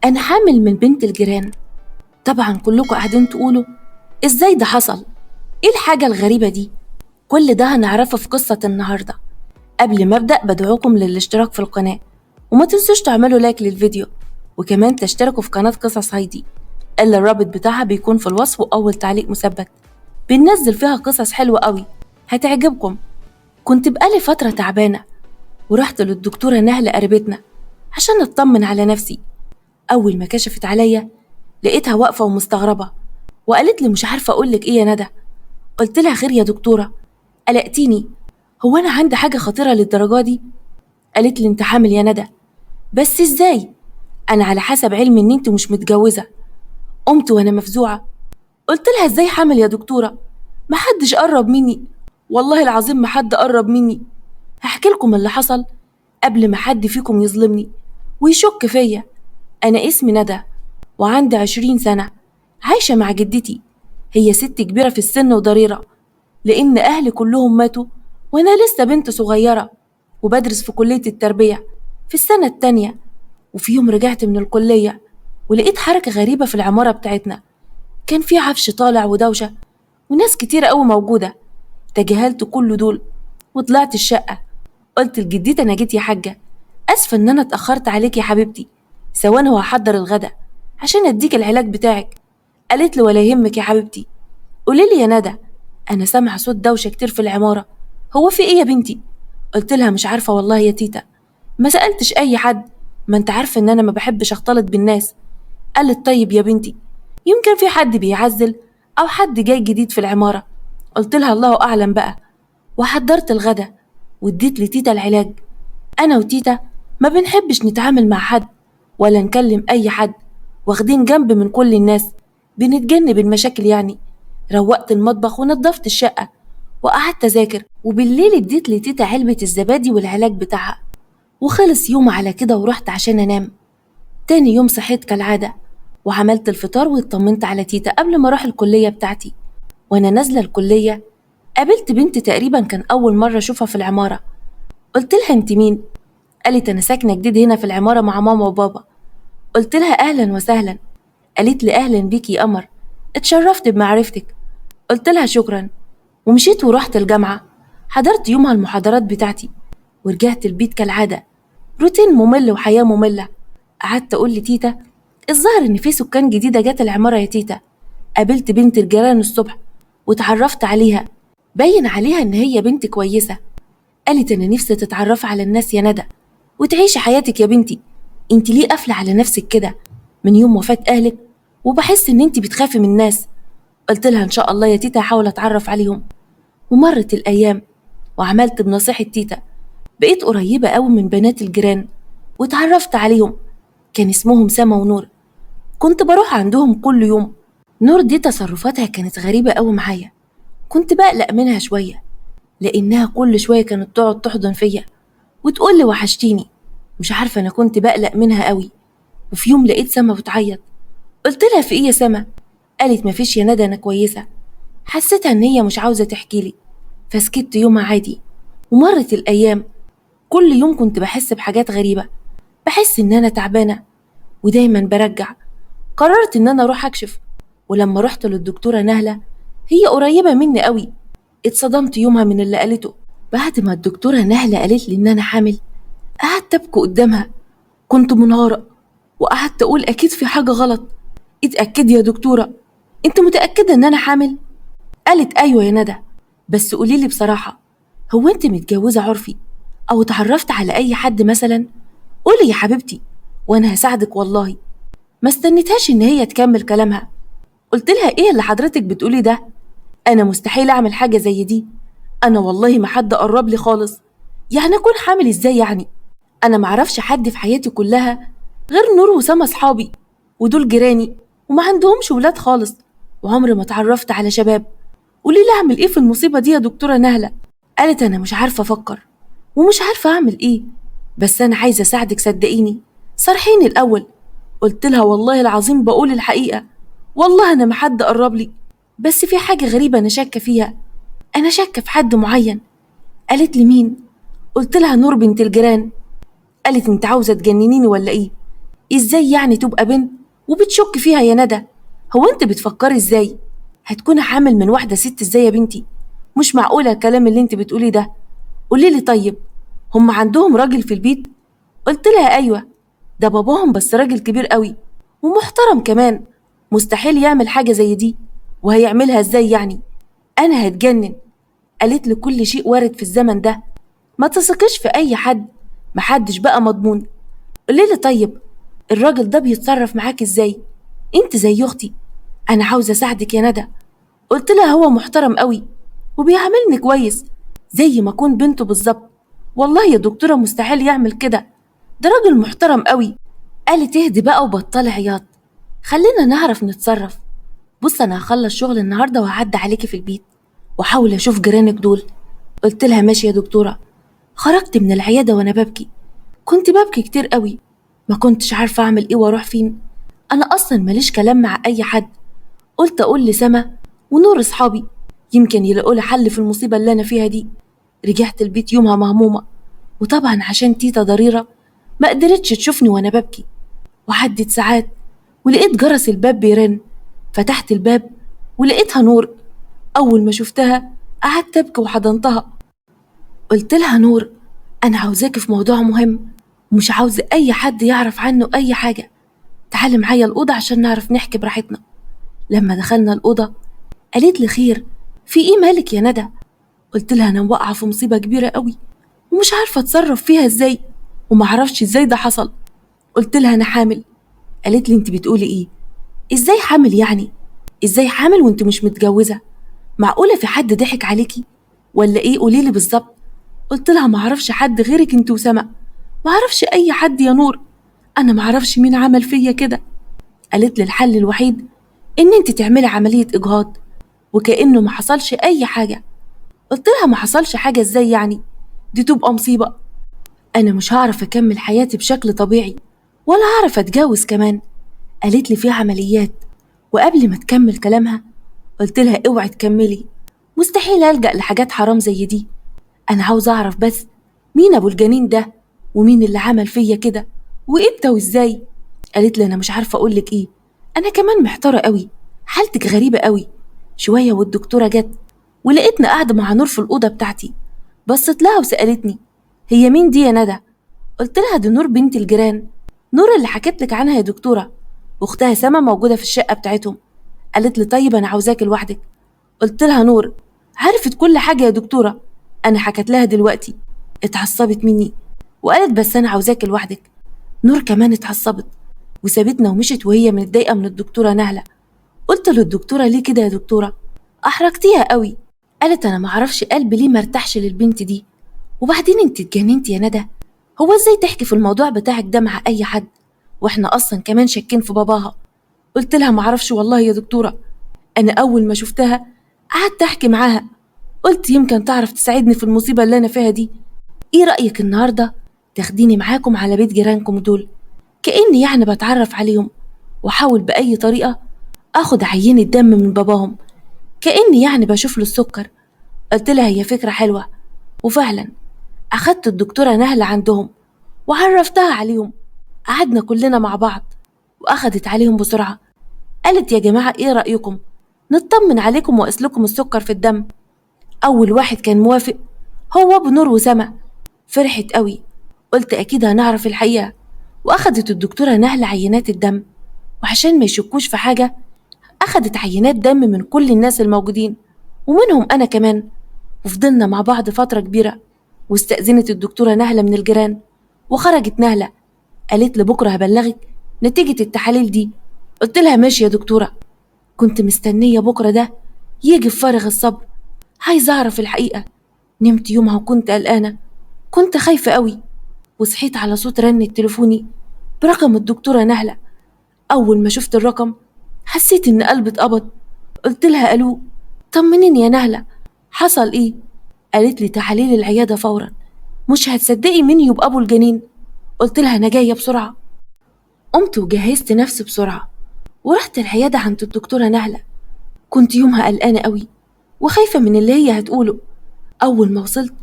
أنا حامل من بنت الجيران. طبعا كلكم قاعدين تقولوا إزاي ده حصل؟ إيه الحاجة الغريبة دي؟ كل ده هنعرفه في قصة النهاردة. قبل ما أبدأ بدعوكم للاشتراك في القناة، وما تنسوش تعملوا لايك للفيديو، وكمان تشتركوا في قناة قصص هايدي اللي الرابط بتاعها بيكون في الوصف وأول تعليق مثبت. بننزل فيها قصص حلوة قوي هتعجبكم. كنت بقالي فترة تعبانة ورحت للدكتورة نهلة قريبتنا عشان أطمن على نفسي. أول ما كشفت عليا لقيتها واقفة ومستغربة، وقالت لي مش عارفة أقولك إيه يا ندى. قلت لها خير يا دكتورة، قلقتيني، هو أنا عندي حاجة خطيرة للدرجة دي؟ قالت لي أنت حامل يا ندى. بس إزاي؟ أنا على حسب علمي إن أنت مش متجوزة. قمت وأنا مفزوعة، قلت لها إزاي حامل يا دكتورة؟ محدش قرب مني، والله العظيم محد قرب مني. هحكي لكم اللي حصل قبل ما حد فيكم يظلمني ويشك فيا. أنا اسمي ندى وعندي 20 سنة، عايشة مع جدتي. هي ست كبيرة في السن وضريرة، لأن أهلي كلهم ماتوا وأنا لسه بنت صغيرة وبدرس في كلية التربية في السنة التانية. وفي يوم رجعت من الكلية ولقيت حركة غريبة في العمارة بتاعتنا. كان في عفش طالع ودوشة وناس كتير قوي موجودة. تجاهلت كل دول وطلعت الشقة. قلت لجدتي أنا جيت يا حاجة، أسفة إن أنا اتأخرت عليك يا حبيبتي، ثواني وهحضر الغدا عشان أديك العلاج بتاعك. قالت لي ولا يهمك يا حبيبتي. قولي لي يا ندى، أنا سامعة صوت دوشة كتير في العمارة، هو في إيه يا بنتي؟ قلت لها مش عارفة والله يا تيتا، ما سألتش أي حد، ما أنت عارفة إن أنا ما بحبش أختلط بالناس. قالت طيب يا بنتي، يمكن في حد بيعزل أو حد جاي جديد في العمارة. قلت لها الله أعلم بقى. وحضرت الغدا واديت لتيتا العلاج. أنا وتيتا ما بنحبش نتعامل مع حد ولا نكلم أي حد، واخدين جنب من كل الناس، بنتجنب المشاكل يعني. روقت المطبخ ونضفت الشقة وقعدت أذاكر، وبالليل اديت لتيتا علبة الزبادي والعلاج بتاعها. وخلص يوم على كده ورحت عشان أنام. تاني يوم صحيت كالعادة وعملت الفطار واطمنت على تيتا قبل ما أروح الكلية بتاعتي. وأنا نازلة الكلية قابلت بنت تقريبا كان أول مرة أشوفها في العمارة. قلت لها أنت مين؟ قالت أنا ساكنة جديد هنا في العمارة مع ماما وبابا. قلت لها أهلا وسهلا. قالت لي أهلا بيكي يا قمر، اتشرفت بمعرفتك. قلت لها شكرا، ومشيت ورحت الجامعة. حضرت يومها المحاضرات بتاعتي ورجعت البيت كالعادة. روتين ممل وحياة مملة. قعدت أقول لتيتا الظاهر إن في سكان جديدة جت العمارة يا تيتا. قابلت بنت الجيران الصبح واتعرفت عليها، باين عليها إن هي بنت كويسة. قالت أنا نفسي تتعرف على الناس يا ندى وتعيشي حياتك يا بنتي، انت ليه قافلة على نفسك كده من يوم وفاة أهلك؟ وبحس إن انت بتخافي من الناس. قلت لها إن شاء الله يا تيتا هحاول أتعرف عليهم. ومرت الأيام وعملت بنصيحة تيتا، بقيت قريبة قوي من بنات الجيران واتعرفت عليهم. كان اسمهم سما ونور، كنت بروح عندهم كل يوم. نور دي تصرفاتها كانت غريبة قوي معايا، كنت بقلق منها شوية لأنها كل شوية كانت تقعد تحضن فيا وتقول لي وحشتيني. مش عارفة أنا كنت بقلق منها قوي. وفي يوم لقيت سما بتعيط، قلت لها في إيه يا سما؟ قالت مفيش يا ندى أنا كويسة. حسيتها إن هي مش عاوزة تحكي لي فسكت يومها عادي. ومرت الأيام، كل يوم كنت بحس بحاجات غريبة، بحس إن أنا تعبانة ودايما برجع. قررت إن أنا أروح أكشف، ولما رحت للدكتورة نهلة هي قريبة مني قوي. اتصدمت يومها من اللي قالته. بعد ما الدكتورة نهلة قالت لي إن أنا حامل قعدت أبكي قدامها، كنت منهارة وقعدت أقول أكيد في حاجة غلط. اتأكدي يا دكتورة، انت متأكدة إن أنا حامل؟ قالت أيوة يا ندى، بس قوليلي بصراحة، هو انت متجوزة عرفي أو اتعرفت على أي حد مثلا؟ قولي يا حبيبتي وأنا هساعدك والله. ما استنيتهاش إن هي تكمل كلامها. قلت لها إيه اللي حضرتك بتقولي ده؟ أنا مستحيل أعمل حاجة زي دي، أنا والله ما حد قرب لي خالص، يعني أكون حامل إزاي يعني؟ أنا معرفش حد في حياتي كلها غير نور وسما صحابي، ودول جيراني وما عندهمش ولاد خالص، وعمري ما اتعرفت على شباب. قولي لي أعمل إيه في المصيبة دي يا دكتورة نهلة؟ قالت أنا مش عارفة أفكر ومش عارفة أعمل إيه، بس أنا عايزة أساعدك صدقيني، صرحيني الأول. قلت لها والله العظيم بقول الحقيقة، والله أنا ما حد قرب لي، بس في حاجة غريبة أنا شاكة فيها، أنا شاكة في حد معين. قالت لي مين؟ قلت لها نور بنت الجيران. قالت انت عاوزة تجننيني ولا ايه؟ ازاي يعني تبقى بنت وبتشك فيها يا ندى؟ هو انت بتفكري ازاي؟ هتكون حامل من واحدة ست ازاي يا بنتي؟ مش معقولة الكلام اللي انت بتقوليه ده. قوليلي طيب، هم عندهم راجل في البيت؟ قلت لها ايوه، ده باباهم بس راجل كبير قوي ومحترم كمان، مستحيل يعمل حاجة زي دي. وهيعملها ازاي يعني؟ انا هتجنن. قالت لي كل شيء وارد في الزمن ده، ما تثقيش في اي حد، محدش بقى مضمون. قوليلي طيب، الراجل ده بيتصرف معاك ازاي؟ انت زي اختي، انا عاوزة اساعدك يا ندى. قلت لها هو محترم قوي وبيعاملني كويس زي ما اكون بنته بالظبط. والله يا دكتورة مستحيل يعمل كده، ده راجل محترم قوي. قالت اهدي بقى وبطلي عياط، خلينا نعرف نتصرف. بص انا هخلص شغل النهارده وهعدي عليكي في البيت واحاول اشوف جيرانك دول. قلت لها ماشي يا دكتورة. خرجت من العيادة وانا ببكي، كنت ببكي كتير قوي، ما كنتش عارفة اعمل ايه واروح فين. انا اصلا ماليش كلام مع اي حد. قلت اقول لسما ونور اصحابي، يمكن يلاقوا لي حل في المصيبة اللي انا فيها دي. رجعت البيت يومها مهمومة، وطبعا عشان تيتا ضريرة ما قدرتش تشوفني وانا ببكي. وعدت ساعات ولقيت جرس الباب بيرن، فتحت الباب ولقيتها نور. أول ما شفتها قعدت أبكي وحضنتها. قلت لها نور، أنا عاوزاكي في موضوع مهم ومش عاوزة أي حد يعرف عنه أي حاجة. تعالي معايا الأوضة عشان نعرف نحكي براحتنا. لما دخلنا الأوضة قالت لي خير، في إيه مالك يا ندى؟ قلت لها أنا واقعة في مصيبة كبيرة قوي ومش عارفة أتصرف فيها إزاي، ومعرفش إزاي ده حصل. قلت لها أنا حامل. قالت لي أنت بتقولي إيه؟ إزاي حامل يعني؟ إزاي حامل وأنت مش متجوزة؟ معقولة في حد ضحك عليكي ولا إيه؟ قوليلي بالظبط. قلت لها معرفش حد غيرك أنت وسما، معرفش أي حد يا نور، أنا معرفش مين عمل فيا كده. قالت لي الحل الوحيد إن أنت تعملي عملية إجهاض وكأنه ما حصلش أي حاجة. قلت لها ما حصلش حاجة إزاي يعني؟ دي تبقى مصيبة، أنا مش هعرف أكمل حياتي بشكل طبيعي ولا هعرف أتجوز كمان. قالت لي في عمليات. وقبل ما تكمل كلامها قلت لها اوعي تكملي، مستحيل ألجأ لحاجات حرام زي دي. أنا عاوز أعرف بس مين أبو الجنين ده ومين اللي عمل فيا كده وإمتى وإزاي. قالت لي أنا مش عارفة أقولك إيه، أنا كمان محتارة قوي، حالتك غريبة قوي. شوية والدكتورة جت ولقيتني قاعدة مع نور في الأوضة بتاعتي. بصت لها وسألتني هي مين دي يا ندى؟ قلت لها دي نور بنت الجيران، نور اللي حكيت لك عنها يا دكتورة، واختها سما موجودة في الشقة بتاعتهم. قالت لي طيب أنا عاوزاك لوحدك. قلت لها نور عرفت كل حاجة يا دكتورة، أنا حكت لها دلوقتي. اتعصبت مني وقالت بس أنا عاوزاك لوحدك. نور كمان اتعصبت وسابتنا ومشت وهي متضايقة من الدكتورة نهلة. قلت للدكتورة ليه كده يا دكتورة؟ أحرجتيها قوي. قالت أنا معرفش قلبي ليه مرتاحش للبنت دي، وبعدين انت اتجننتي يا ندى، هو ازاي تحكي في الموضوع بتاعك ده مع أي حد واحنا أصلا كمان شاكين في باباها. قلت لها معرفش والله يا دكتورة، أنا أول ما شفتها قعدت أحكي معاها، قلت يمكن تعرف تساعدني في المصيبة اللي أنا فيها دي. إيه رأيك النهاردة تاخديني معاكم على بيت جيرانكم دول، كأني يعني بتعرف عليهم، وأحاول بأي طريقة أخد عينة دم من باباهم، كأني يعني بشوف له السكر. قلت لها هي فكرة حلوة. وفعلا أخدت الدكتورة نهلة عندهم وعرفتها عليهم، قعدنا كلنا مع بعض وأخدت عليهم بسرعة. قالت يا جماعة إيه رأيكم نطمن عليكم وأقيس لكم السكر في الدم؟ أول واحد كان موافق هو أبو نور وسما. فرحت قوي، قلت أكيد هنعرف الحقيقة. وأخدت الدكتورة نهلة عينات الدم، وعشان ما يشكوش في حاجة أخدت عينات دم من كل الناس الموجودين ومنهم أنا كمان. وفضلنا مع بعض فترة كبيرة، واستأذنت الدكتورة نهلة من الجيران وخرجت نهلة. قالت لي بكرة هبلغك نتيجة التحاليل دي. قلت لها ماشي يا دكتورة. كنت مستنية بكرة ده يجي بفارغ الصبر، عايزة أعرف الحقيقة. نمت يومها وكنت قلقانة، كنت خايفة قوي، وصحيت على صوت رن تليفوني برقم الدكتورة نهلة. أول ما شفت الرقم حسيت إن قلبي اتقبض. قلت لها ألو، طمنيني يا نهلة، حصل إيه؟ قالت لي تحاليل العيادة فورا، مش هتصدقي مين يبقى أبو الجنين. قلت لها أنا جاية بسرعة. قمت وجهزت نفسي بسرعة ورحت العيادة عند الدكتورة نهلة. كنت يومها قلقانة قوي وخايفة من اللي هي هتقوله. أول ما وصلت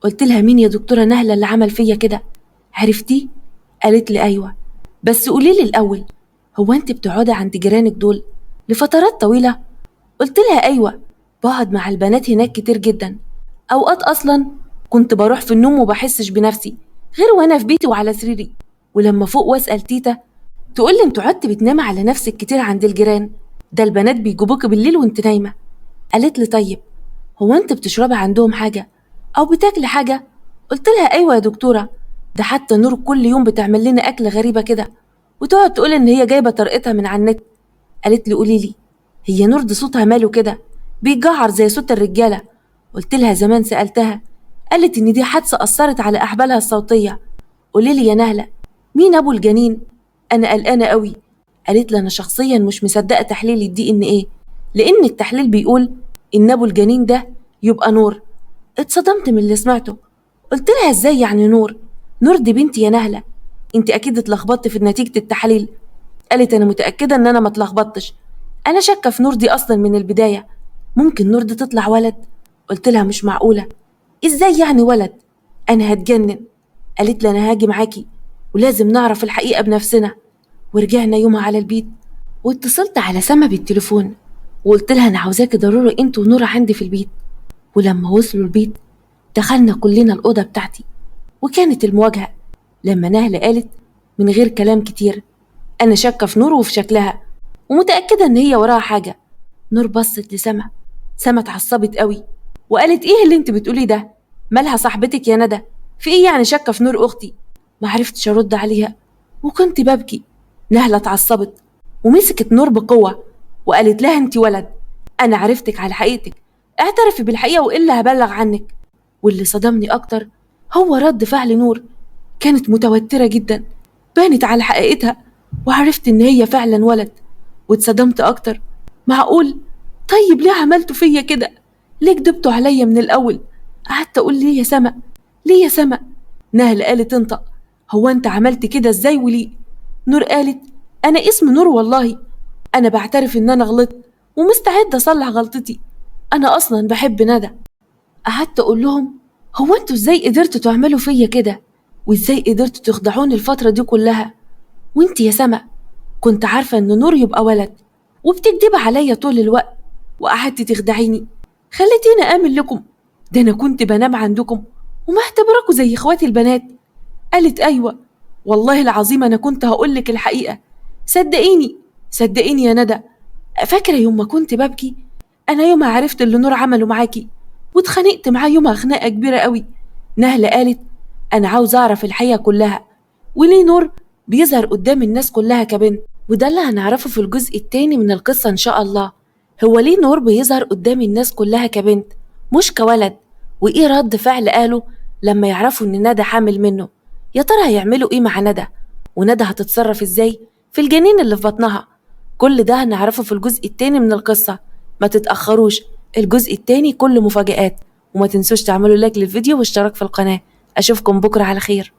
قلت لها مين يا دكتورة نهلة اللي عمل فيا كده، عرفتيه؟ قالت لي أيوة، بس قوليلي الأول، هو أنت بتقعدي عند جيرانك دول لفترات طويلة؟ قلت لها أيوة، بقعد مع البنات هناك كتير جدا، أوقات أصلا كنت بروح في النوم وبحسش بنفسي غير وأنا في بيتي وعلى سريري، ولما فوق وأسأل تيتا تقولي انت قعدت بتنامي على نفسك كتير عند الجيران، ده البنات بيجيبوك بالليل وانت نايمة. قالت لي طيب هو انت بتشربي عندهم حاجة أو بتاكلي حاجة؟ قلت لها أيوة يا دكتورة، ده حتى نور كل يوم بتعمل لنا أكل غريبة كده وتقعد تقول إن هي جايبة طريقتها من على النت. قالت لي قوليلي، هي نور دي صوتها ماله كده بيجعر زي صوت الرجالة؟ قلت لها زمان سألتها، قالت إن دي حادثة أثرت على أحبالها الصوتية. قوليلي يا نهلة، مين أبو الجنين؟ أنا قلقانة قوي. قالت لي أنا شخصيا مش مصدقة تحليل الدي إن إيه، لأن التحليل بيقول إن أبو الجنين ده يبقى نور. اتصدمت من اللي سمعته، قلت لها إزاي يعني نور؟ نور دي بنتي يا نهلة، انت أكيد اتلخبطت في نتيجة التحاليل. قالت أنا متأكدة إن أنا ما اتلخبطتش، أنا شاكة في نور دي أصلا من البداية، ممكن نور دي تطلع ولد. قلت لها مش معقولة، إزاي يعني ولد؟ أنا هتجنن. قالت لي أنا هاجي معاكي ولازم نعرف الحقيقة بنفسنا. ورجعنا يومها على البيت واتصلت على سما بالتليفون وقلت لها أنا عاوزاكي ضروري انت ونورة عندي في البيت. ولما وصلوا البيت دخلنا كلنا الأوضة بتاعتي، وكانت المواجهة لما نهلة قالت من غير كلام كتير أنا شاكة في نور وفي شكلها ومتأكدة إن هي وراها حاجة. نور بصت لسما، سما اتعصبت قوي وقالت إيه اللي انت بتقولي ده؟ مالها صاحبتك يا ندى؟ في إيه يعني شاكة في نور أختي؟ معرفتش أرد عليها وكنت ببكي. نهلة اتعصبت ومسكت نور بقوة وقالت لها انت ولد، أنا عرفتك على حقيقتك، اعترفي بالحقيقة وإلا هبلغ عنك. واللي صدمني أكتر هو رد فعل نور، كانت متوترة جدا، بانت على حقيقتها وعرفت إن هي فعلا ولد. واتصدمت أكتر، معقول؟ طيب ليه عملتوا فيا كده؟ ليه كدبتوا عليا من الأول؟ قعدت أقول ليه يا سما، ليه يا سما؟ نهل قالت انطق، هو أنت عملت كده إزاي وليه؟ نور قالت أنا اسم نور والله، أنا بعترف إن أنا غلطت ومستعدة أصلح غلطتي، أنا أصلا بحب ندى. قعدت أقول لهم هو أنتوا إزاي قدرتوا تعملوا فيا كده؟ وإزاي قدرتوا تخدعوني الفترة دي كلها؟ وإنت يا سما كنت عارفة إن نور يبقى ولد وبتكدبي عليا طول الوقت وقعدتي تخدعيني، خليتيني آمن لكم، ده أنا كنت بنام عندكم وما اعتبركوا زي إخواتي البنات. قالت أيوة والله العظيم أنا كنت هقولك الحقيقة، صدقيني صدقيني يا ندى. فاكرة يوم ما كنت ببكي؟ أنا يومها عرفت اللي نور عمله معاكي واتخانقت معاه يومها خناقة كبيرة قوي. نهلة قالت أنا عاوز أعرف الحقيقة كلها، وليه نور بيظهر قدام الناس كلها كبنت، وده اللي هنعرفه في الجزء التاني من القصة إن شاء الله. هو ليه نور بيظهر قدام الناس كلها كبنت مش كولد؟ وإيه رد فعل قاله لما يعرفوا إن ندى حامل منه؟ يا ترى هيعملوا إيه مع ندى؟ وندى هتتصرف إزاي في الجنين اللي في بطنها؟ كل ده هنعرفه في الجزء التاني من القصة، ما تتأخروش، الجزء التاني كله مفاجآت. وما تنسوش تعملوا لايك للفيديو واشتراك في القناة. أشوفكم بكرة على خير.